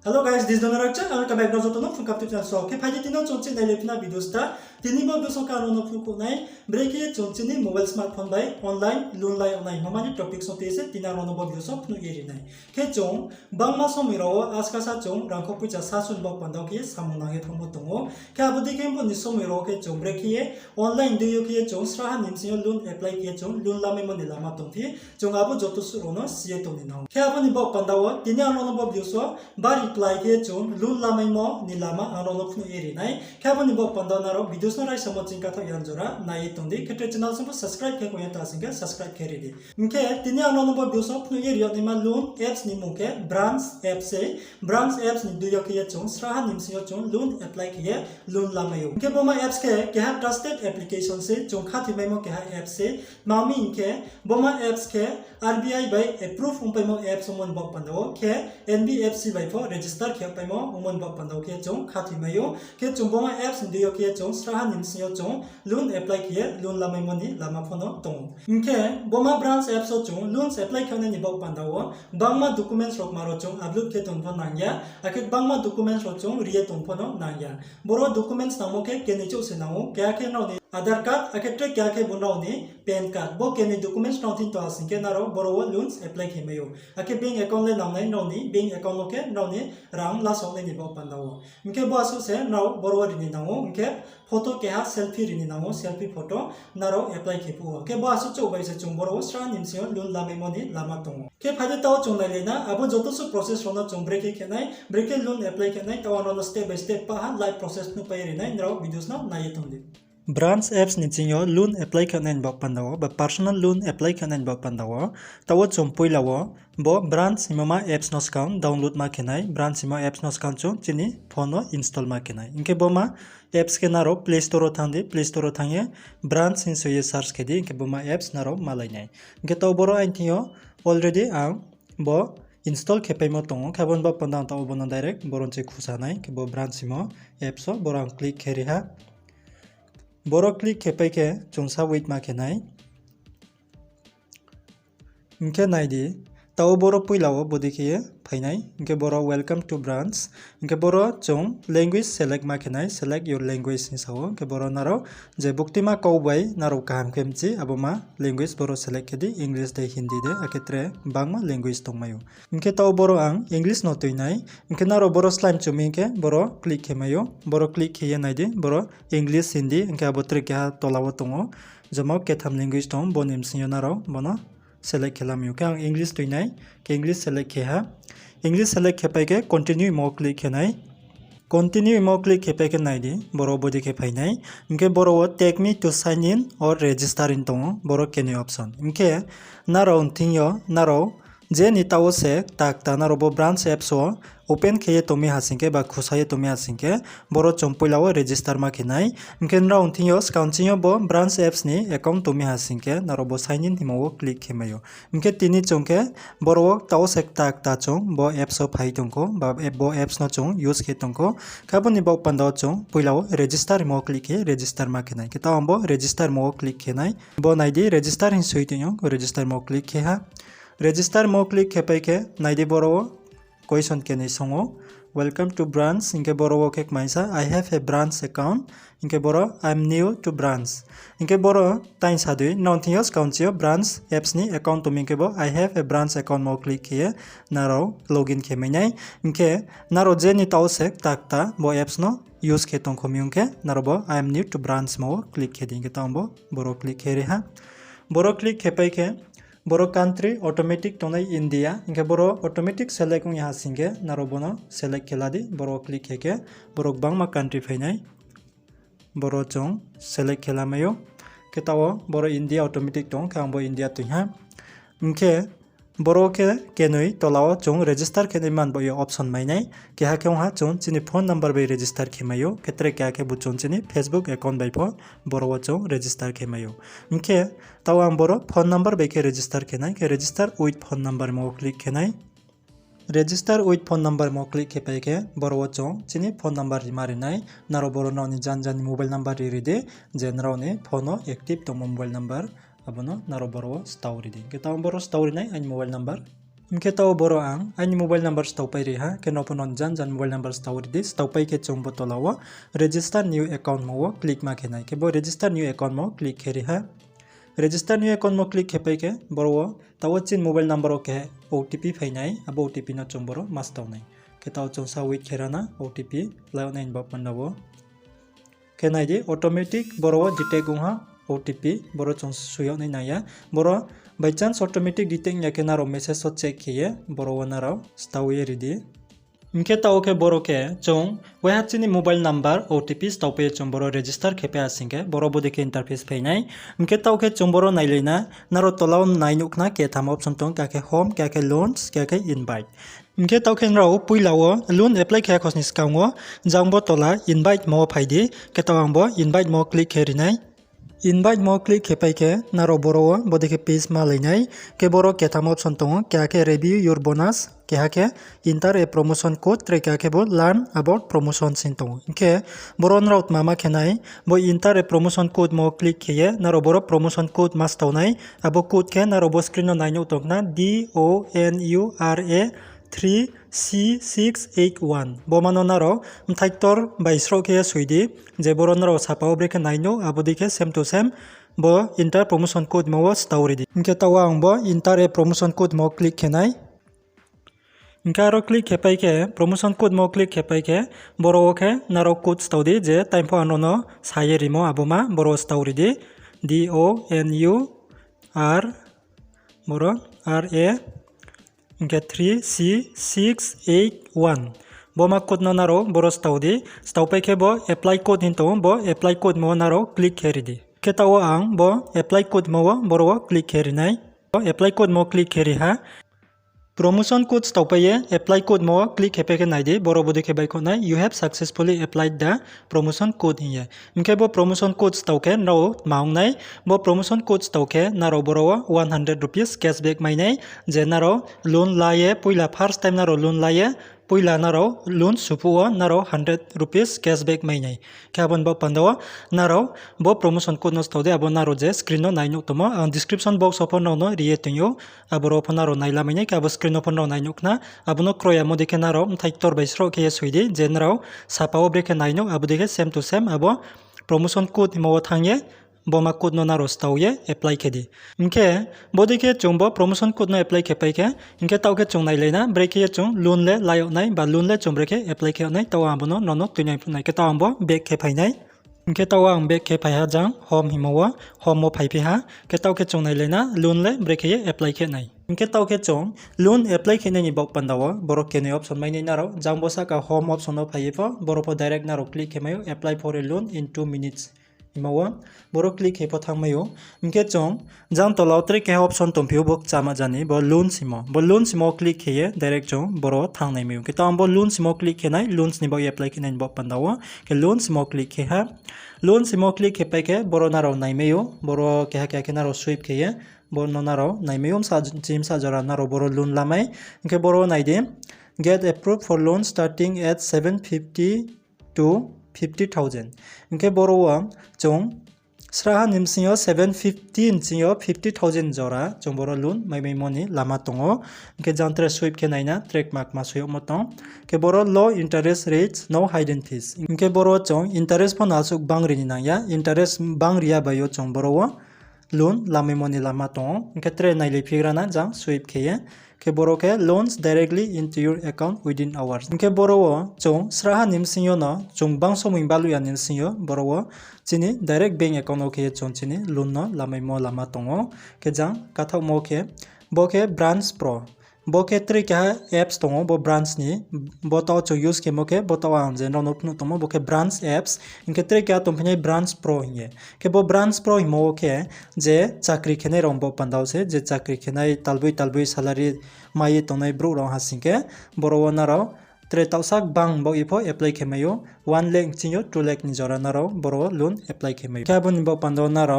Hello guys, this is Donarakcha. Welcome back to the channel. So, okay, pagi tino chonchi nai lepina video sta. Tini bo biso ka rono fuku nai. Brekhe chonchi ni mobile smartphone by online loan layaoh nai. Mamani topic so tese tina rono bo video so pnu eri nai. Ke chong bangma so miro aska sa chong rangko pucha sasun bo pandau ke samuna he thomo tongo. Ke abudi ke bo ni so miro ke chong brekhe online duyo ke chong sraha nimsio loan apply ke chong loan lame mo ni lama tongthi. Chong abo joto su rono sie to ni nau. Ke abuni bo pandau tini rono bo video so bari apply ke chong loan lame mo ni lama rono pnu eri nai. Ke abuni bo pandau naro video no rai samo chingka tho yanjora nai tondi ke channel so subscribe ke ko yata singa subscribe keri di. Mke tini rono bo video so pnu eri ni ma loan apps ni muke branch apps se branch apps ni duyo ke chong sraha nimsio chong loan apply ke loan lame yo. Ke boma apps ke ha trusted application se chong khati mai mo ke ha apps se mami ke boma apps ke RBI by approve umpai mo apps mon bok pando ke NBFC by for register ke pai mo umon bok pando ke chong khati mai yo ke chong boma apps duyo ke chong sraha nimsio chong loan apply ke loan lame mo ni lama phono tong. Mke boma branch apps so chong loan apply ke ni bok pando bangma documents rok maro chong upload ke ton phon nangya akek bangma documents rok chong rie ton phono nangya boro documents namo ke ni chu se namo kya ke no Aadhaar card aketre kya ke bunau ni PAN card bo keni documents nau tin to asin ke naro boro loans apply ke mayo ake bank account le nau nai nau ni bank account lo ke nau ni rang la sok ni bo pandao mke bo asu se nau boro ri nau mke photo ke ha selfie ri nau selfie photo naro apply ke pu ke bo asu chou bai se chung boro sra nim se loan la me ni lama tong ke phade taw chung lai le na abo joto su process ro chung brekhe ke nai brekhe loan apply ke nai taw no step by step pa ha live process nu pai ri nai naro videos na nai tong Branch apps ni chingo loan apply kanen bok pandawo ba personal loan apply kanen bok pandawo tawo chompoi lawo bo branch mama apps nos account download ma kenai branch ma apps nos account chu chini phone no install ma kenai inke boma apps ke naro play store thandi play store thangye branch in so ye search kedi inke boma apps naro malai nai inke taw boro aintio already ang bo install kepai mo tongo khabon ba pandang taw bono direct boron che khusanai ke bo branch mo apps so borang click kheri ha Boro click kepai ke chungsa wait ma kenai inke naidi tao boro puilao bodi ke phainai inke boro welcome to branch inke boro chung language select ma kenai select your language ni sao ke boro naro je buktima kaubai naro kaham kemchi aboma language boro select kedi english de hindi de aketre bangma language tongmayo inke tao boro ang english no toinai inke naro boro slime chumi ke boro click kemayo boro click khiye naidi boro english hindi inke abotre ke tolawo tongo jamo ke tham language tong bonim sinyo naro bono select kelamiyo ke ang english toinai ke english select ke ha english select kepai ke continue mo click kenai continue mo click kepai ke naidi boro bodi ke phainai inke boro take me to sign in or register in tong boro keni option inke naro untinyo naro je ni tawo se tak ta naro bo branch app so open kheye tomi hasinke ba khusaye tomi hasinke boro chompoilawo register ma khenai inke nra untinyo scountinyo bo branch apps ni account tomi hasinke naro bo sign in himo click khemayo inke tini chongke boro tawo se tak ta chong bo apps so phai tongko ba bo apps no chong use khe tongko kaboni bo panda chong poilawo register mo click he register ma khenai ke taw bo register mo click khenai bo naidi register in suitinyo register mo click khe ha register mo click kepai ke naidi boro question ke ni songo welcome to branch inke boro ke maisa I have a branch account inke boro I am new to branch inke boro tain sadui nontios countio branch apps ni account to minke bo I have a branch account mo click here naro login ke menai inke naro je ni tausek takta bo apps no use ke tong komyunke naro bo I am new to branch mo click ke dinge tambo boro click here ha boro click kepai ke Boro country automatic tonai India inke boro automatic select ung yaha singe naro bono select keladi boro click heke boro bangma country phainai boro chong select kelamayo ketawo boro India automatic tong kangbo India tuha inke boro ke kenui tolao chong register kenai man bo yo option mainai ke ha ke ha chong chini phone number by register khemayo ketre kya ke buchon chini Facebook account by phone boro chong register khemayo inke tawang boro phone number by ke register kenai ke register with phone number mo click kenai register with phone number mo click ke pai ke boro chong chini phone number rimari nai naro boro no ni jan mobile number ri de jenro ne phone active to mobile number abono naro boro story di ke taw boro story nai an mobile number इनके ताओ बरो आं आंनि mobile number स्टावपाय रिहा के नपन जान जान mobile number स्टाव रिदि स्टावपाय के चों बतलाव रेजिस्टार न्यू अकाउंट मो क्लिक मा खेनाय के बो रेजिस्टार न्यू अकाउंट मो क्लिक खेरिहा रेजिस्टार न्यू अकाउंट मो क्लिक खेपाय के बरो ताओ चिन मोबाइल नम्बर के ओटीपी फैनाय अब ओटीपी न चों बरो मास्टावनाय के ताओ चों सा वेट खेराना ओटीपी लायो नाइन बा पन्नावो के नायदि ऑटोमेटिक बरो डिटेक्ट उहा ओटीपी बरो चों सुयो नाय नाया बरो बाय चांस ऑटोमेटिक डिटेक्ट या के नारो मैसेज सो चेक किए बरो नारो स्टावे रिदि इनके ताओ के बरो के चों वहा चिनि मोबाइल नंबर ओटीपी स्टावे चों बरो रजिस्टर खेपे आसिंगे बरो बदि के इंटरफेस फैनाय इनके ताओ के चों बरो नायलेना नारो तलाव नायनुकना के थाम ऑप्शन तों के होम के लोन्स के इनवाइट इनके ताओ के राव पुइलावो लोन एप्लाई खे खसनि सिकांगो जांबो तला इनवाइट मो फाइदि के तावांबो इनवाइट मो क्लिक हेरिनाय इनवाइट मो क्लिक खेपाय के नारो बरो बदि के पेज मा लैनाय के बरो के थाम ऑप्शन तों के रिव्यू योर बोनस के inter a promotion code tray के बो लर्न अबाउट प्रमोशन सिन तों के बरो राउट मामा खेनाय बो इंटर ए प्रमोशन कोड मो क्लिक खेये नारो बरो प्रमोशन कोड मास तौनाय अबो कोड के नारो बो स्क्रीन नायनो तोंना DONURA 3C681 बोमानो नारो थाइक्टर बाइस्रो के सुइदि जे बरो नारो सापाव ब्रेके नाइनो आबोदि के सेम टू सेम बो इंटर प्रमोशन कोड मो स्टावरिदि इनके तावा आंबो इंटर ए प्रमोशन कोड मो क्लिक खेनाय इनका आरो क्लिक खेपाय के प्रमोशन कोड मो क्लिक खेपाय के बरो के नारो कोड स्टावदि जे टाइम फो आनोनो साये रिमो आबोमा बरो स्टावरिदि DONUR बरो RA इनके 3C681 बोमा कोड न नारो बरो स्टावदि स्टावपाय के बो एप्लाई कोड हिंतो बो एप्लाई कोड मो नारो क्लिक हेरिदि के ताओ आं बो एप्लाई कोड मो बरो क्लिक हेरिनाय एप्लाई कोड मो क्लिक हेरिहा प्रमोशन कोड स्टावपाये एप्लाई कोड मो क्लिक हेपे के नायदि बरो बदि के बायको नाय you have successfully applied the promotion code हिये इनके बो प्रमोशन कोड स्टावके नारो माउंगनाय बो प्रमोशन कोड स्टावके नारो बरो 100 रुपीस कैशबैक माइनाय जे नारो लोन लाये पुइला फर्स्ट टाइम नारो लोन लाये पुइला नारो लोन सुपुओ नारो 100 रुपीस कैशबैक माइनाय खाबन बो पंदो नारो बो प्रमोशन कोड न स्टावदे अबो नारो जे स्क्रीन नो नायनो तमो डिस्क्रिप्शन बॉक्स ओपन नो रिएटिंयो अबरो फनारो नायला माइनाय काबो स्क्रीन ओपन नो नायनुकना अबनो क्रया मोदिके नारो थाइक्टर बाइस्रो के सुइदि जे नारो सापाव ब्रेके नायनो अबोदिके सेम टू सेम अबो प्रमोशन कोड मो थांगे बोमा कोड नो नारो स्टावये एप्लाई खेदि इनके बोदिके चोंबो प्रमोशन कोड नो एप्लाई खेपाय के इनके तावके चों नायलेना ब्रेके चों लोन ले लायो नाय बा लोन ले चों ब्रेके एप्लाई खे नाय ताव आबनो ननो तुनाय फुनाय के तावबो बेक खेफायनाय इनके ताव आं बेक खेफायहा जां होम हिमो होम मो फाइफेहा के तावके चों नायलेना लोन ले ब्रेके एप्लाई खे नाय इनके तावके चों लोन एप्लाई खेने नि बक पंदावो बरो केने ऑप्शन माइने नारो जांबोसा का होम ऑप्शन नो फाइफो बरो पो डायरेक्ट नारो क्लिक खेमायो apply for a loan in 2 minutes इमावा बरो क्लिक हेपो थांमायो इनके चों जां तलाव ट्रे के ऑप्शन तोंफियो बक चामा जानि बो लोन सिमो क्लिक हेये डायरेक्ट चों बरो थांनाय मेयो के तांबो लोन सिमो क्लिक हेनाय लोन्स नि बो एप्लाई खेनाय बक पंदावो के लोन सिमो क्लिक हेहा लोन सिमो क्लिक हेपाय के बरो नारो नायमेयो बरो के नारो स्विप खेये बरो नारो नायमेयो सा जिम सा जरा नारो बरो लोन लामाय के बरो नायदे get approved for loan starting at 750 to 50,000 इनके बरो चों स्राहा निमसियो 750 इंचियो 50,000 जरा चों बरो लोन माइमै मनि लामा तंगो इनके जानत्रे स्विप के नायना ट्रेक मार्क मा सुयो मतों के बरो low interest rates no hidden fees इनके बरो चों इंटरेस्ट फन आसुक बांगरिनि नाया इंटरेस्ट बांगरिया बायो चों बरो लोन लामै मनि लामा तंगो इनके ट्रे नायले फिग्राना जां स्विप खेये के बरो के loans directly into your account within hours इनके बरो चों स्राहा निमसियो न चों बांसो मिंबालुया निमसियो बरो चिनि डायरेक्ट बैंक अकाउंट ओके चों चिनि लोन न लामै मो लामा तंगो के जां काथाव मो के बोके ब्रांच प्रो बोके ट्रे के एप्स तंगो बो ब्रांच नि बोताव चो यूज के मोके बोताव आं जे नो नोपनु तंगो बोके ब्रांच एप्स इनके ट्रे के तंफिने ब्रांच प्रो हिये के बो ब्रांच प्रो हिमो के जे चाकरी खेने रंबो पंदाव से जे चाकरी खेनाय तालबुई सैलरी माये तंनाय ब्रो रं हासिंके बरो नारो ट्रे तावसाक बांग बो इफो एप्लाई खेमायो 1 लाख चियो 2 लाख नि जरा नारो बरो लोन एप्लाई खेमायो काबुन बो पंदो नारो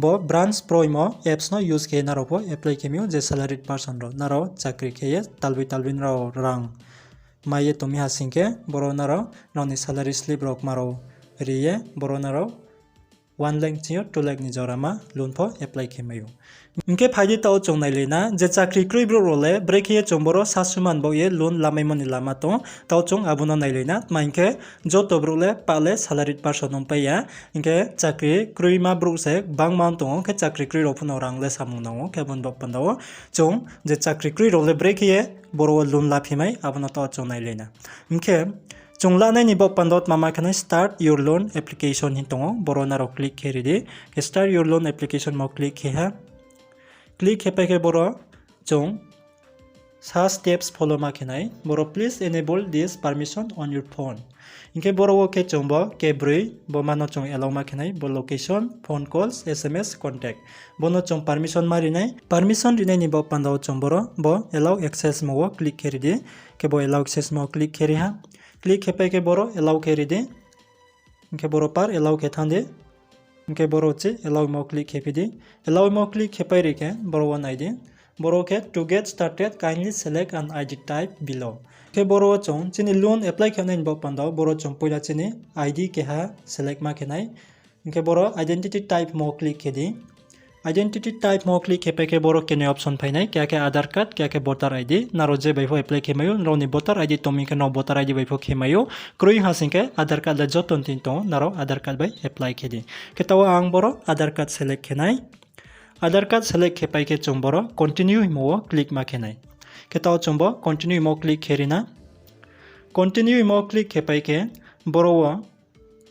बो ब्रांच प्रो इमो एप्स नो यूज के नारो बो एप्लाई खेमियो जे सैलरीड पर्सन रो नारो चाकरी खेये तालबुई नारो रंग माये तोमि हासिंके बरो नारो ननि सैलरी स्लिप रक मारो रिये बरो नारो 1 लाख चियो 2 लाख नि जरामा लोन फो एप्लाई खेमायो इनके फायदे ताओ चों नाइलेना जे चाकरी क्रुइब्रो रोले ब्रेखे चोंबरो सासुमान बाये लोन लामाइमोनि लामा तो ताओ चों आबुनो नाइलेना माइनके जो तोब्रोले पाले सालारिड पार्सन नंपाया इनके चाकरी क्रुइमा ब्रुसे बांग मान तो के चाकरी क्रुइ रोफुनो रांगले सामुनाओ केबन बपंदाओ चों जे चाकरी क्रुइ रोले ब्रेखे बरो लोन लाफिमाय आबुनो ताओ चों नाइलेना इनके चुंगलाने निबो पंदोत मामा खने स्टार्ट योर लोन एप्लीकेशन हिंतों बरो नारो क्लिक खेरिदे के स्टार्ट योर लोन एप्लीकेशन मो क्लिक खेहा क्लिक हेपे के बरो चुंग सा स्टेप्स फॉलो माखिनाय बरो please enable this permission on your phone इनके बरो के चुंबो के ब्रुइ बो मानो चुंग एलाउ माखिनाय बो location phone calls SMS contact बोनो चुंग परमिशन मारिनाय परमिशन रिनाय निबो पंदाव चुंग बरो बो एलाउ एक्सेस मो क्लिक खेरिदे के बो एलाउ एक्सेस मो क्लिक खेरिहा क्लिक हेपे के बरो एलाउ खेरिदे इनके बरो पार एलाउ के थांदे इनके बरो चे एलाउ मो क्लिक हेपिदे एलाउ मो क्लिक हेपाय रेके बरो वन आईडी बरो के to get started kindly select an ID type below के बरो चों चिनि लोन एप्लाई खेनाय बो पंदाव बरो चों पयला चिनि आईडी के हा सेलेक्ट मा खेनाय इनके बरो आइडेंटिटी टाइप मो क्लिक खेदि आइडेंटिटी टाइप मो क्लिक हेपे के बरो के ऑप्शन फाइनाय क्या के आधार कार्ड क्या के वोटर आईडी नारो जे बैफो एप्लाई खेमायो रोनि वोटर आईडी तोमी के नो वोटर आईडी बैफो खेमायो क्रुइ हासिंके आधार कार्ड जो तोंतिन तो नारो आधार कार्ड बाय एप्लाई खेदि के ताव आं बरो आधार कार्ड सेलेक्ट खेनाय आधार कार्ड सेलेक्ट हेपाय के चों बरो कंटिन्यू मो क्लिक मा खेनाय के ताव चोंबो कंटिन्यू मो क्लिक खेरिना कंटिन्यू मो क्लिक हेपाय के बरो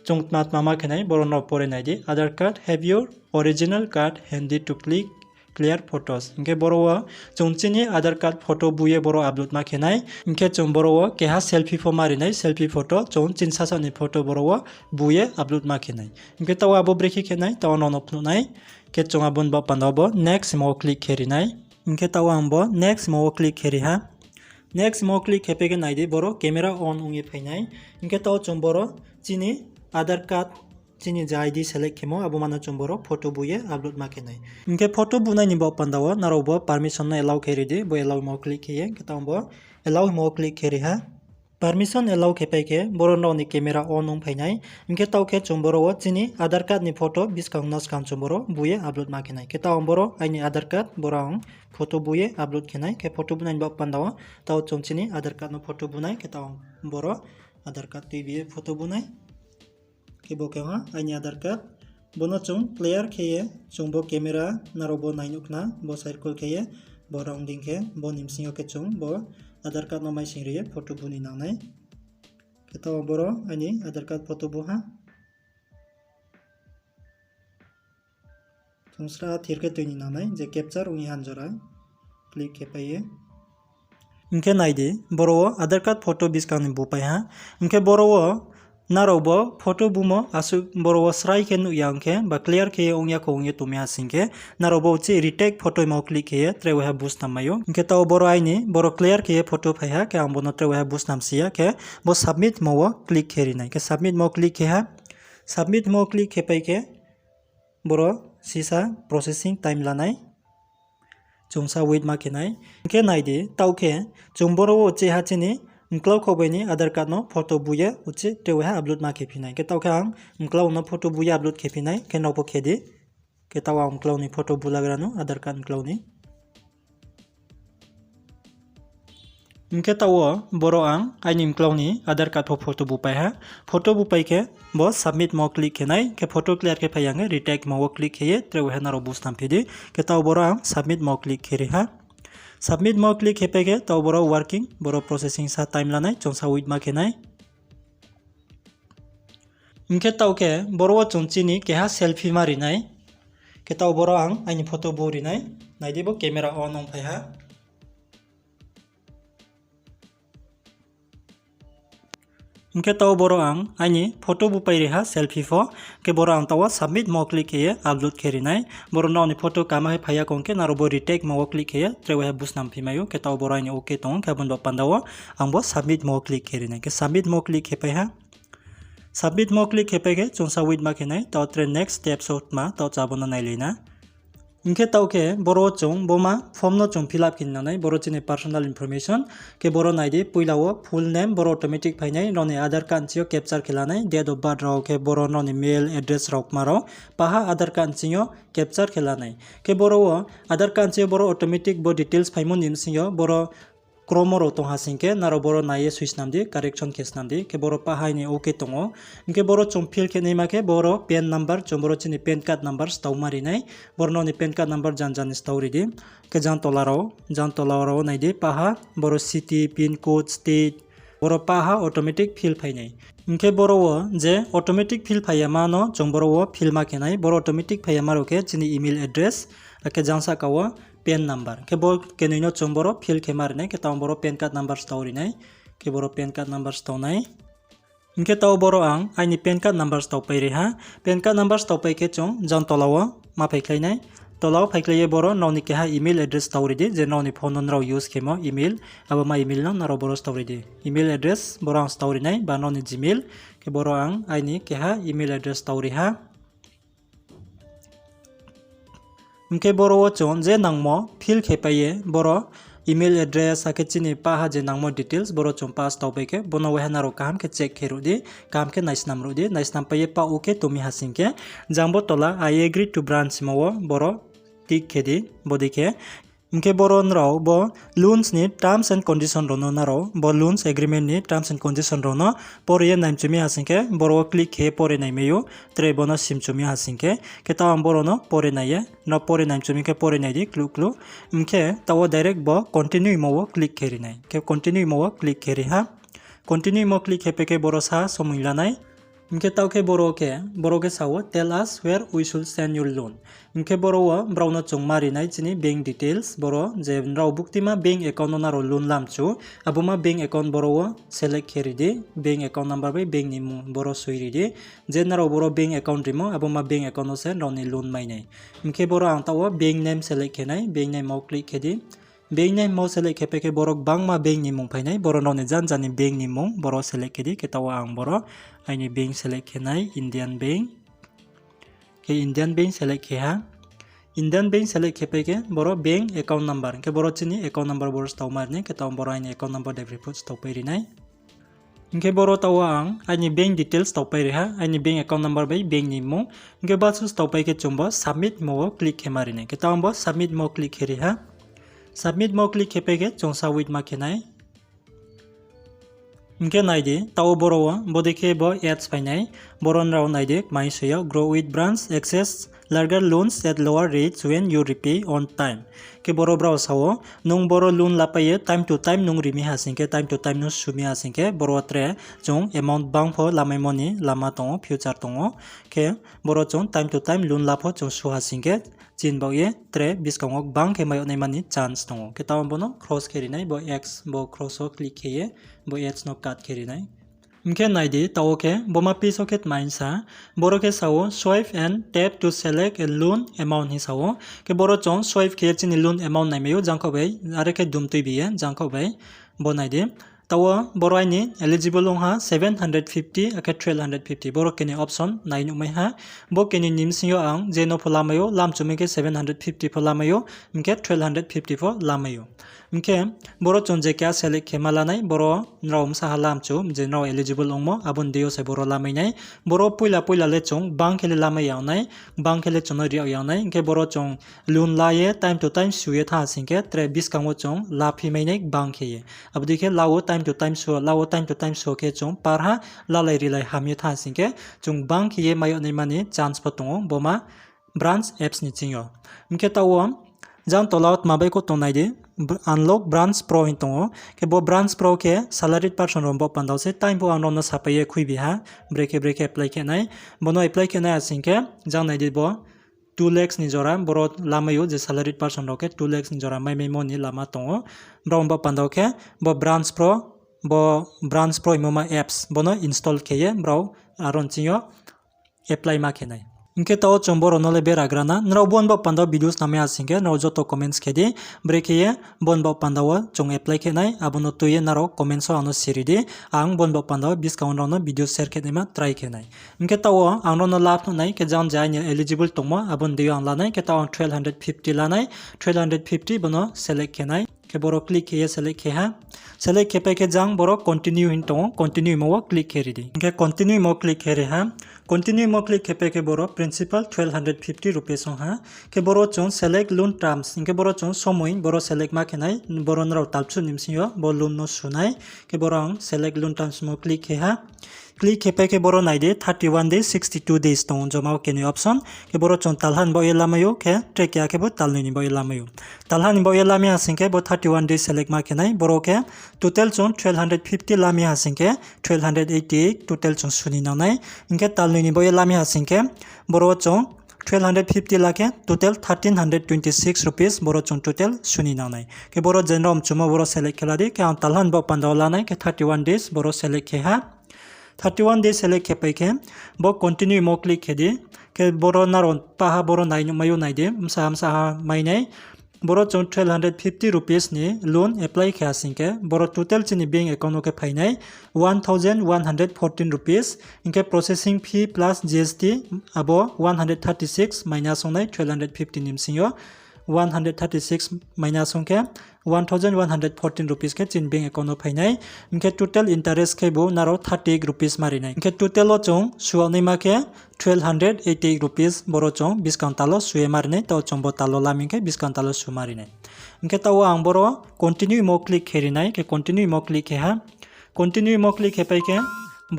चोंगनात मामा खेनाय बरो नो परेनाय दि Aadhaar card have your original card handy to click clear photos इनके बरो चोंचिनी आधार कार्ड फोटो बुये बरो अपलोड मा खेनाय इनके चों बरो केहा सेल्फी फो मारिनाय सेल्फी फोटो चों चिनसासानि फोटो बरो बुये अपलोड मा खेनाय इनके ताव आबो ब्रेखि खेनाय ताव ननो फनुनाय के चों आबुन बा पांदाबो नेक्स्ट मो क्लिक खेरिनाय इनके ताव आंबो नेक्स्ट मो क्लिक खेरिहा नेक्स्ट मो क्लिक हेपे के नायदि बरो कैमरा ऑन उंगे फैनाय इनके ताव चों बरो चिनी आधार कार्ड चिनी जा आईडी सेलेक्ट खेमो आबो मानो चों बरो फोटो बुये अपलोड मा खेनाय इनके फोटो बुनाय निबो पंदाव नारोबो परमिशन एलाउ खेरिदि बो एलाउ मो क्लिक खेये के तावबो एलाउ मो क्लिक खेरिहा परमिशन एलाउ खेपे के बरो नोनि कैमरा ऑन उं फैनाय इनके ताव के चों बरो चिनी आधार कार्ड नि फोटो बिसकां नसकां चों बरो बुये अपलोड मा खेनाय के ताव बरो आइनि आधार कार्ड बरो आं फोटो बुये अपलोड खेनाय के फोटो बुनाय निबो पंदाव ताव चों चिनी आधार कार्ड नो फोटो बुनाय के ताव बरो आधार कार्ड टीवी फोटो बुनाय के बोके हा आइनि आधार कार्ड बोनो चों प्लेयर खेये चों बो कैमरा नारोबो नाइनुखना बो सर्कल खेये बो राउंडिंग के बो निमसिंग के चों बो आधार कार्ड नो माइसिं रिये फोटो बुनि नांनाय के ताव बरो आइनि आधार कार्ड फोटो बुहा चोंस्रा थिरके तैनि नांनाय जे कैप्चर उनि हानजरा क्लिक खेपाये इनके नायदि बरो आधार कार्ड फोटो बिसकांनि बुपाय हा इनके बरो नारोबो फोटो बुमो आसु बरो स्राय के नुयांके बा क्लियर के ओंया को ओंगे तुमे हासिंके नारोबो चे रिटेक फोटो मो क्लिक के ट्रेव है बुस नामायो इनके ताव बरो आइनि बरो क्लियर के फोटो फाया के आं बनो ट्रेव है बुस नामसिया के बो सबमिट मो क्लिक खेरिनाय के सबमिट मो क्लिक के हा सबमिट मो क्लिक खेपाय के बरो सीसा प्रोसेसिंग टाइम लानाय चोंसा वेट मा खेनाय इनके नायदि ताव के चों बरो चे हाचिनि क्लाउ खोबैनि आधार कार्ड नो फोटो बुये उचे तेवहा अपलोड मा खेफिनाय के ताव आं क्लाउ नो फोटो बुये अपलोड खेफिनाय के नबो खेदि के ताव आं क्लाउ नि फोटो बुलाग्रानो आधार कार्ड क्लाउ नि इनके ताव बरो आं आइनि क्लाउ नि आधार कार्ड फोटो बुपाय हा फोटो बुपाय के बो सबमिट मो क्लिक खेनाय के फोटो क्लियर के फायांगे रिटेक मो क्लिक खेये त्रेवहा नारो बुस नामफिदि के ताव बरो आं सबमिट मो क्लिक खेरि हा सबमिट मो क्लिक हेपे के ताव बरो वर्किंग बरो प्रोसेसिंग सा टाइम लानाय चोंसा वेट मा खेनाय इनके ताव के बरो चोंचिनि केहा सेल्फी मारिनाय के ताव बरो आं आइनि फोटो बुरिनाय नायदिबो कैमरा ऑन उं फायहा इनके ताव बरो आं आइनि फोटो बुपाय रेहा सेल्फी फो के बरो आं ताव सबमिट मो क्लिक के अपलोड खेरिनाय बरो नौनि फोटो कामा फाया कोंके नारोबो रिटेक मो क्लिक के ट्रेवा बुस नाम फिमायो के ताव बरो आइनि ओके तों के बन पंदाव आंबो सबमिट मो क्लिक खेरिनाय के सबमिट मो क्लिक हेपाय हा सबमिट मो क्लिक हेपे के चोंसा वेट मा खेनाय ताव ट्रे नेक्स्ट स्टेप्स मा ताव चाबोनो नाइलेना इनके तावके बरो चों बोमा फॉर्म नो चों फिल अप किन्नानै बरो चिनि पर्सनल इनफरमेशन के बरो नाइदि पुइलाओ फुल नेम बरो ऑटोमेटिक फाइनाय ननि आधार कार्ड चियो कैप्चर खेलानाय डेट ऑफ बर्थ राव के बरो ननि मेल एड्रेस राव मारो पाहा आधार कार्ड चियो कैप्चर खेलानाय के बरो आधार कार्ड चियो बरो ऑटोमेटिक बो डिटेल्स फाइमो निमसियो बरो क्रोमरो तो हासिंके नारो बरो नाये स्विच नामदि करेक्शन केस नामदि के बरो पाहायनि ओके तंगो इनके बरो चों फिल के नैमाके बरो पेन नंबर चों बरो चिनि पेन कार्ड नंबर स्टाव मारिनाय बरो नि पेन कार्ड नंबर जान स्टावरिदि के जान तोलारो नाइदि पाहा बरो सिटी पिन कोड स्टेट बरो पाहा ऑटोमेटिक फिल फाइनाय इनके बरो जे ऑटोमेटिक फिल फाया मानो चों बरो फिल माकेनाय बरो ऑटोमेटिक फाया मारोके चिनि ईमेल एड्रेस के जानसा काव पेन नंबर के बो के नैनो चों बरो फिल के मारनाय के ताव बरो पेन कार्ड नंबर स्टावरिनाय के बरो पेन कार्ड नंबर स्टावनाय इनके ताव बरो आं आइनि पेन कार्ड नंबर स्टाव पैरे हा पेन कार्ड नंबर स्टाव पैके चों जान तलाव मा फैख्लायनाय तलाव फैख्लाये बरो नौनि केहा ईमेल एड्रेस स्टावरिदि जे नौनि फोन नराव यूज केमो ईमेल अब मा ईमेल न नारो बरो स्टावरिदि ईमेल एड्रेस बरो आं स्टावरिनाय बा नौनि जीमेल के बरो आं आइनि केहा ईमेल एड्रेस स्टावरि हा इनके बरो चों जे नांगमो फिल खेपाये बरो ईमेल एड्रेस आके चिनि पाहा जे नांगमो डिटेल्स बरो चों पास तावबेके बोनो वेहा नारो काम के चेक खेरुदि काम के नाइसनाम पाये पा ओके तुमी हासिंके जांबो तोला आई एग्री टू ब्रांच मो बरो टिक खेदि बोदिके इनके बरो नराव बो लोन्स नि टर्म्स एंड कंडीशन रोनो नारो बो लोन्स एग्रीमेंट नि टर्म्स एंड कंडीशन रोनो पोरे नाइमचुमी हासिंके बरो क्लिक खे पोरे नाइमेयो त्रे बोनो सिमचुमी हासिंके के ताव बरो नो पोरे नाइये न पोरे नाइमचुमी के पोरे नाइदि क्लू इनके ताव डायरेक्ट बो कंटिन्यू इमो क्लिक खेरि नाइ के कंटिन्यू इमो क्लिक खेरि हा कंटिन्यू इमो क्लिक हेपेके बरो सा समुइलानाय इनके तावके बरो के सावो tell us where we should send your loan इनके बरो ब्राउनो चों मारिनाय चिनि बैंक डिटेल्स बरो जे राव बुक्तिमा बैंक अकाउंट नारो लोन लामचु अबुमा बैंक अकाउंट बरो सेलेक्ट खेरिदि बैंक अकाउंट नंबर बै बैंक नि मुं बरो सुइरिदि जे नारो बरो बैंक अकाउंट रिमो अबुमा बैंक अकाउंट से रावनि लोन माइनाय इनके बरो आं ताव बैंक नेम सेलेक्ट खेनाय बैंक नेम आव क्लिक खेदि बैंक नेम मो सेलेक्ट खेपेके बरो बांगमा बैंक नि मुं फाइनाय बरो नौनि जान बैंक नि मुं बरो सेलेक्ट खेदि के ताव आं बरो आइनि बैंक सेलेक्ट खेनाय इंडियन बैंक सेलेक्ट खेहा इंडियन बैंक सेलेक्ट खेपेके बरो बैंक अकाउंट नंबर के बरो चिनि अकाउंट नंबर बरो स्टाव मारने के ताव बरो आइनि अकाउंट नंबर डेब्रिफुट स्टाव पैरिनाय इनके बरो ताव आं आइनि बैंक डिटेल्स स्टाव पैरिहा आइनि बैंक अकाउंट नंबर बै बैंक नि मुं इनके बासु स्टाव पैके चुंबो सबमिट मो क्लिक खेमारिने के ताव बो सबमिट मो क्लिक खेरिहा सबमिट मो क्लिक खेपेके चोंसा विथ मा खेनाय इनके नाइदि ताव बरो बोदिके बो एड्स फाइनाय बरोन राव नाइदि माइ सयो grow with branch access larger loans at lower rates when you repay on time के बरो ब्राव सावो नुं बरो लोन लापाये टाइम टू टाइम नुं रिमी हासिंके टाइम टू टाइम नुं सुमी हासिंके बरो त्रे जों अमाउंट बांग फो लामाय मनि लामा तंगो फ्यूचर तंगो के बरो जों टाइम टू टाइम लोन लाफो जों सु हासिंके चिन बाये त्रे बिस्कांगो बांग के माय नायमानि चांस तंगो के ताव बनो क्रॉस खेरिनाय बो एक्स बो क्रॉस क्लिक खेये बो एड्स नो काट खेरिनाय इनके नाइदि तावके बोमा पिसो के माइनसा बरो के सावो swipe and tap to select a loan amount ही सावो के बरो चों स्वाइप के चिनि लोन अमाउंट नाइमेयो जांखो बै आरे के दुमतुइ बिये जांखो बै बो नाइदि ताव बरो आइनि एलिजिबल हा 750 आके 1250 बरो केनि ऑप्शन नाइनु मै हा बो केनि निमसियो आं जेनो फलामायो लामचुमे के 750 फलामायो इनके 1250 फो लामायो इनके बरो चों जे क्या सेलेक्ट खेमालानाय बरो रावम साहा लामचु जे नाव एलिजिबल ओंमो आबुन देयो से बरो लामायनाय बरो पुइला ले चों बांग खेले लामायावनाय बांग खेले चों रियावनाय इनके बरो चों लोन लाये टाइम टू टाइम सुये था सिंके त्रे बिस्कांगो चों लाफिमायनाय बांग खेये अब दिखे लावो टाइम टू टाइम सो के चों पारहा लालाय रिलाय हामियो था सिंके चों बांग खेये मायो नैमानि चांस पतंगो बोमा ब्रांच एप्स नि चिंगो इनके तावो जान तलावत माबाय को तंनायदि अनलॉक ब्रांच प्रो हिंतों के बो ब्रांच प्रो के सैलरीड पर्सन रोम पंदाव से टाइम बो आनोन सापाये खुइबिहा ब्रेके अप्लाई के नाय बोनो अप्लाई के नाय आसिंके जान नाइदि बो 2 lakhs नि जरा बरो लामायो जे सैलरीड पर्सन रोके 2 lakhs नि जरा माइ मोनि लामा तंगो ब्राउन बो पंदाव के बो ब्रांच प्रो इमोमा एप्स बोनो इंस्टॉल केये ब्राउ आरोन चियो अप्लाई मा के नाय इनके ताओ चों बरो नले बेराग्राना नराव बन बा पांदाव वीडियोस नामे आसिंगे नराव जोतो कमेंट्स खेदी ब्रेखे बन बा पांदाव चों एप्लाई खेनाय आबनो तुये नराव कमेंट्स आनो सिरिदि आं बन बा पांदाव डिस्काउंट रावनो वीडियो शेयर खेनेमा ट्राई खेनाय इनके ताओ आंनो न लाभ नुनाय के जान जायनि एलिजिबल तंगमा आबन दियो आं लानाय के ताओ 1250 लानाय 1250 बनो सेलेक्ट खेनाय के बरो क्लिक किए सेलेक्ट खेहा सेलेक्ट खेपे के जांग बरो कंटिन्यू हिन तंगो कंटिन्यू मो क्लिक खेरिदि इनके कंटिन्यू मो क्लिक खेरे हा कंटिन्यू मो क्लिक खेपे के बरो प्रिंसिपल 1250 रुपीस हा के बरो चों सेलेक्ट लोन टर्म्स इनके बरो चों समय बरो सेलेक्ट मा खेनाय बरो नराव तालसु निमसियो बो लोन नो सुनाय के बरो आं सेलेक्ट लोन टर्म्स मो क्लिक खेहा क्लिक खेपे के बरो नाइदे 31 days 62 days तंग जमा केनि ऑप्शन के बरो चों तालहान बो एलामायो के ट्रेक या के बो तालनि बो एलामायो तालहान बो एलामी हासिंके बो 31 days सेलेक्ट मा खेनाय बरो के टोटल चों 1250 लामी हासिंके 1288 टोटल चों सुनि नानाय इनके तालनि बो एलामी हासिंके बरो चों 1250 लाखे टोटल 1326 रुपीस बरो चों टोटल सुनि नानाय के बरो जनरम चुमा बरो सेलेक्ट खेलादि के आं तालहान बो पांदाव लानाय के 31 days बरो सेलेक्ट खेहा 31 days सेलेक्ट खेपै के बो कंटिन्यू मो क्लिक खेदि के बरो नारो पाहा बरो नाइनो मायो नाइदे मसा माइनाय बरो चों 1250 रुपीस नि लोन एप्लाई खेयासिंके बरो टोटल चिनि बैंक अकाउंट के फाइनाय 1114 रुपीस इनके प्रोसेसिंग फी प्लस जीएसटी अबो 136 माइनस होनाय 1250 निमसियो 136 माइनस होंके 1114 रुपीस के चिन बैंक अकाउंट फाइनाय इनके टोटल इंटरेस्ट के बो नारो 38 रुपीस मारिनाय इनके टोटल चों सुआनै माके 1288 रुपीस बरो चों डिस्काउंट तालो सुए मारिनाय तो चों बो तालो लामिके डिस्काउंट तालो सु मारिनाय इनके ताओ आं बरो कंटिन्यू मो क्लिक खेरिनाय के कंटिन्यू मो क्लिक हेहा कंटिन्यू मो क्लिक हेपाय के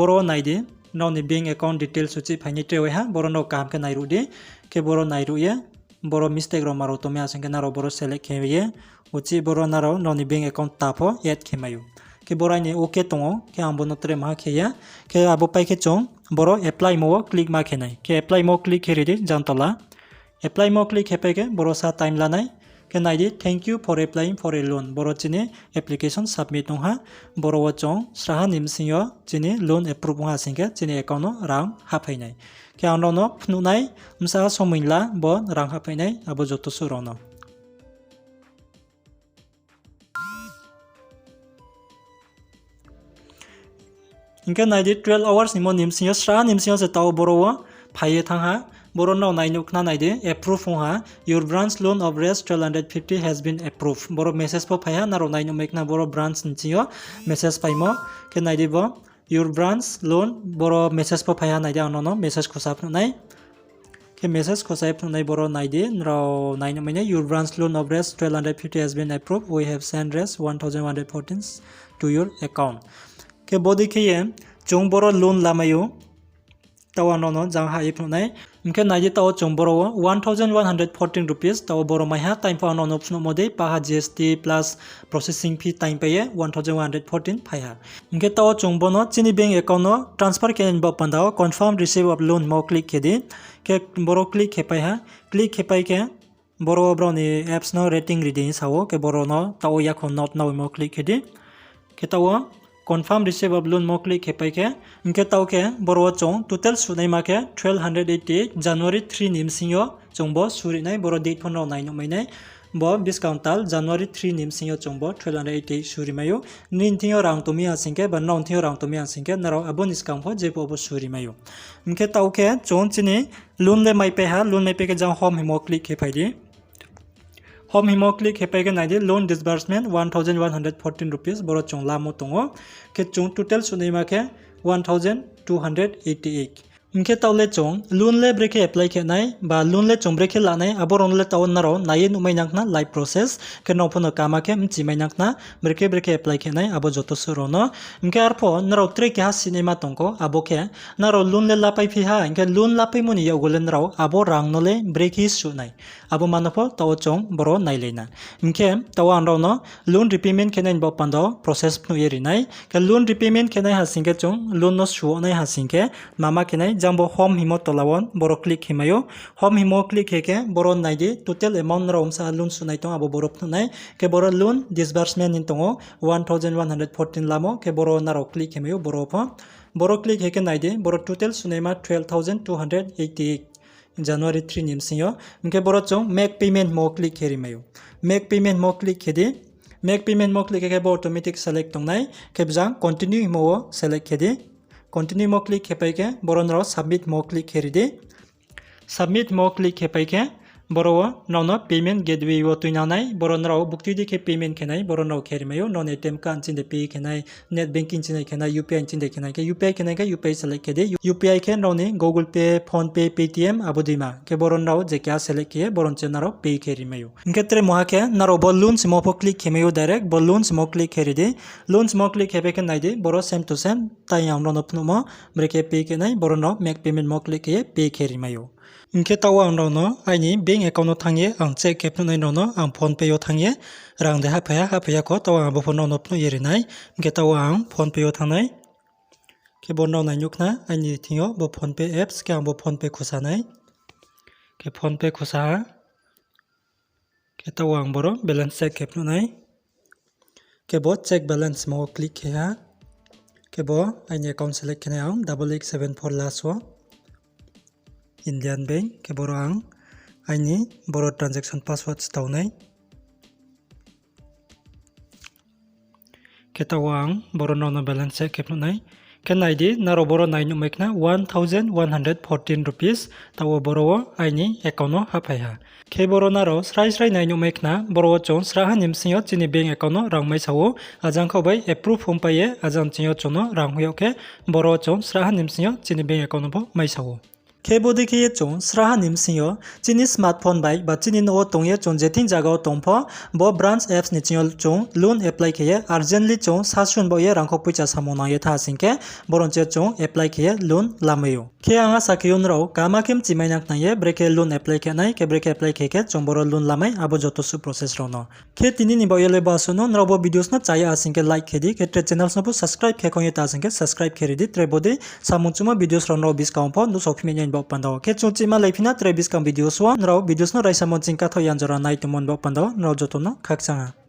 बरो नाइदे नौनि बैंक अकाउंट डिटेल्स सुचि फाइनि टेवे हा बरो नो काम के नाइरुदि के बरो नाइरुये बरो मिस्टेक रो मारो तमे आसिंके नारो बरो सेलेक्ट खेये उची बरो नारो नौनि बैंक अकाउंट तापो एड खेमायो के बराइनि ओके तंगो के आं बनो त्रे मा खेया के आबो पाइके चों बरो एप्लाई मो क्लिक मा खेनाय के एप्लाई मो क्लिक खेरिदि जानतला एप्लाई मो क्लिक हेपे के बरो सा टाइम लानाय के नाइदि thank you for applying for a loan बरो चिनि एप्लीकेशन सबमिट नहा बरो चों स्राहा निमसियो चिनि लोन एप्रूव हा सिंके चिनि अकाउंट रां हाफैनाय के आंनो फनुनाय मसा समयला बो रां हाफैनाय आबो जतो सुरोनो इनके नाइदि 12 hours निमो निमसियो स्रा निमसियो से ताओ बरो फाये थांहा बरो नाव नाइनुखना नाइदे एप्रूव होहा योर ब्रांच लोन ऑफ रेस 1250 हैज बीन एप्रूव बरो मेसेज पो फाया नारो नाइनु मेकना बरो ब्रांच निचियो मेसेज पाइमो के नाइदि बो योर ब्रांच लोन बरो मेसेज पो फाया नाइदे आनो मेसेज खुसाफ नाय के मेसेज खुसाफ नाय बरो नाइदे नारो नाइनु मेने योर ब्रांच लोन ऑफ रेस 1250 has been approve we have send रेस 1114 टू योर अकाउंट के बॉडी के ये चों बरो लोन लामायो तावा नो जां हाइ फुनाय इनके नाइदि ताओ चों बरो 1114 रुपीस ताओ बरो माइहा टाइम पा नो फुनो मोदे पाहा GST plus processing fee time पे 1114 फाया इनके ताओ चों बनो चिनि बैंक अकाउंट ट्रांसफर केन ब पंदाओ कंफर्म रिसीव ऑफ लोन मो क्लिक केदि के बरो क्लिक हेपाय हा क्लिक हेपाय के बरो ब्रोनि एप्स नो रेटिंग रीडिंग सावो के बरो नो ताओ याखो नोट नाउ मो क्लिक केदि के ताओ confirm receive of loan mo click hepai ke inke taw ke boro chong total sunai ma ke 1288 January 3 nimsingyo chongbo suri nai boro date phone nai no mainai bo discount tal January 3 nimsingyo chongbo 1288 suri mayo ninthio rang tomi asingke ba nonthio rang tomi asingke naro abon discount ho je bo suri mayo inke taw ke chong chini loan le mai pe ha loan mai pe ke jang home mo click hepai di home हिमो click हेपाय के नाइदे loan disbursement 1114 rupees बरो चों लामो तंगो के चों total सुनैमा के 1288 इनके तावले चों लोन ले ब्रेके अप्लाई खेनाय बा लोन ले चों ब्रेके लानाय आबोरन ले तावन नारो नाये नुमै नांकना लाइव प्रोसेस के नोफनो कामा के मिचिमै नांकना ब्रेके अप्लाई खेनाय आबो जतो सुरोनो इनके आरपो नारो त्रे के हा सिनेमा तंको आबो के नारो लोन ले लापाय फिहा इनके लोन लापाय मुनि यगोलेन राव आबो रांग नले ब्रेके सुनाय आबो मानफो ताव चों बरो नाइलेना इनके ताव आनरो लोन रिपेमेंट खेनाय ब पांदो प्रोसेस नु येरिनाय के लोन रिपेमेंट खेनाय हासिंके चों लोन नो सुनाय हासिंके मामा खेनाय जाम्बो होम हिमो तलावन बरो क्लिक हिमायो होम हिमो क्लिक हेके बरो नाइदे टोटल अमाउंट राव सा लोन सुनाय तो आबो बरो फुनाय के बरो लोन डिसबर्समेंट इन तंगो 1114 लामो के बरो नारो क्लिक हिमायो बरो क्लिक हेके नाइदे बरो total सुनायमा 12288 January 3 nimsingyo hingke boro chong make payment mo click herimayo make payment mo click hedi make payment mo click ke bo automatic select tongnai kebjang continue mo select hedi continue mo click hepaike boro naro submit mo click heridi submit mo click hepaike boro nono payment gateway wo tuinanai boro naro buktidi ke payment kenai boro naro kerimayo non ATM kan chinde pay kenai net banking chinde kenai UPI chinde kenai ke UPI kenai ke UPI select kedi UPI ke noni Google Pay Phone Pay Paytm abudima ke boro naro je kya select ke boro naro pay kerimayo inketre mohake naro balloons mo po click kemayo direct balloons mo click heridi loans mo click hebeke naidi boro same to same tayam no pnumo breke pay kenai boro naro make payment mo click ke pay kerimayo Inke tawa ang no aini bank account no thangye ang check cap no no ang phone pay yo thangye rang de hapaya ko tawa ang phone no pno yerinai inke tawa ang phone pay yo thangnai ke bonno na nyukna aini thingyo bo phone pay apps ke ang bo phone pay khusanai ke phone pay khusa ke tawa ang boro balance check cap no nai ke bo check balance mo click ya ke bo aini account select kene ang 8874 last one Indian Bank ke boro ang aini boro transaction password stawnai ke tawang boro no balance check kepno nai ken ID naro boro nai no mekna 1114 rupees tawo boro aini account no hapaya ke boro naro srai nai no mekna boro chon sraha nimsingyo chini bank account no rangmai sawo ajang khobai approve hompaye ajang chingyo chono ranghuyo ke boro chon sraha nimsingyo chini bank account no mai sawo Kebodi ke chong sraha nimsingyo chini smartphone bai ba chini no tongye chong jeting jagao tongpho bo branch apps ni chingol chong loan apply ke urgently chong sasun bo ye rangkho pucha samona ye tha singke boronche chong apply ke loan lamayo ke anga sakyon ro kamakim chimainak na ye breke loan apply ke nai ke breke apply ke chong boro loan lamai abo joto su process ro no ke tini ni bo yele ba suno nrobo videos na chaya asingke like khedi ke tre channel no subscribe ke khong ye ta singke subscribe khedi tre bodi samunchuma videos ro no discount pho no sofimi bok pandao ke chunchima lephina tre biskam videos wa nro videos no raisa mon chingka thoyan jora nai tumon bok pandao nro joto no khakchanga